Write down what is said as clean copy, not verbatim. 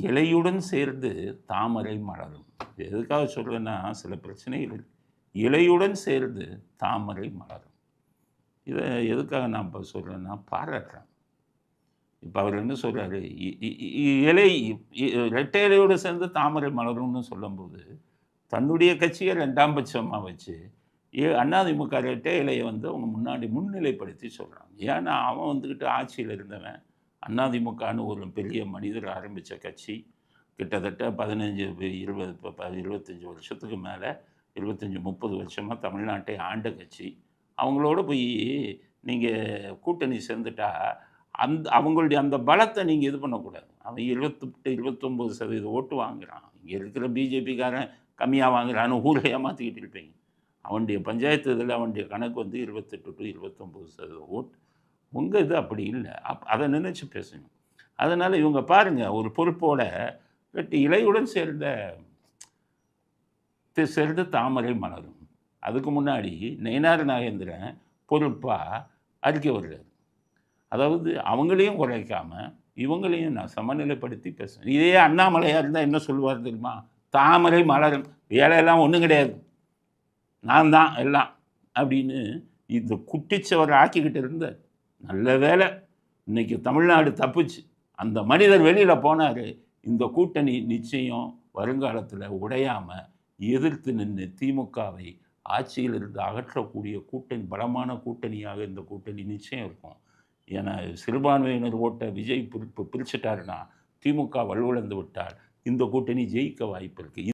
இலையுடன் சேர்ந்து தாமரை மலரும். எதுக்காக சொல்றேன்னா, சில பிரச்சனைகள் இலையுடன் சேர்ந்து தாமரை மலரும். இதை எதுக்காக நான் இப்போ சொல்கிறேன்னா, பாராட்டுறேன். இப்போ அவர் என்ன சொல்கிறாரு, இலை இரட்டை இலையோடு சேர்ந்து தாமரை மலரும்னு சொல்லும்போது, தன்னுடைய கட்சியை 2ஆம் பட்சமாக வச்சு அதிமுக இரட்டை இலையை வந்து அவங்க முன்னாடி முன்னிலைப்படுத்தி சொல்கிறாங்க. ஏன்னா அவன் வந்துக்கிட்டு ஆட்சியில் இருந்தவன், அதிமுகன்னு ஒரு பெரிய மனிதர் ஆரம்பித்த கட்சி, கிட்டத்தட்ட 15 20 இப்போ 25 வருஷத்துக்கு மேலே 25 30 வருஷமாக தமிழ்நாட்டை ஆண்ட கட்சி. அவங்களோட போய் நீங்கள் கூட்டணி சேர்ந்துட்டா அவங்களுடைய அந்த பலத்தை நீங்கள் இது பண்ணக்கூடாது. அவன் 28 29% ஓட்டு வாங்குகிறான். இங்கே இருக்கிற பிஜேபிக்காரன் கம்மியாக வாங்குறான்னு ஊரை ஏமாற்றிக்கிட்டு இருப்பீங்க. அவனுடைய பஞ்சாயத்து இதில் அவனுடைய கணக்கு வந்து 28 to 29% ஓட்டு. உங்கள் இது அப்படி இல்லை. அதை நினச்சி பேசணும். அதனால் இவங்க பாருங்கள், ஒரு பொறுப்போட இலையுடன் சேர்ந்து தாமரை மலரும். அதுக்கு முன்னாடி நயினார் நாகேந்திரன் பொறுப்பாக அறிக்கை வருகிறார். அதாவது அவங்களையும் குறைக்காமல் இவங்களையும் நான் சமநிலைப்படுத்தி பேசுகிறேன். இதே அண்ணாமலையாக இருந்தால் என்ன சொல்லுவார் தெரியுமா? தாமரை மலரும், வேலையெல்லாம் ஒன்றும் கிடையாது, நான் தான் எல்லாம் அப்படின்னு இந்த குட்டிச்சவர் ஆக்கிக்கிட்டு இருந்தார். நல்ல வேலை இன்னைக்கு தமிழ்நாடு தப்புச்சு. அந்த மனிதர் வெளியில் போனார். இந்த கூட்டணி நிச்சயம் வருங்காலத்தில் உடையாமல் எதிர்த்து நின்று திமுகவை ஆட்சியிலிருந்து அகற்றக்கூடிய கூட்டணி, பலமான கூட்டணியாக இந்த கூட்டணி நிச்சயம் இருக்கும். ஏன்னா சிறுபான்மையினர் ஓட்டை விஜய் பிரிச்சுட்டாருன்னா திமுக வலுவிழந்து விட்டால் இந்த கூட்டணி ஜெயிக்க வாய்ப்பு இருக்குது.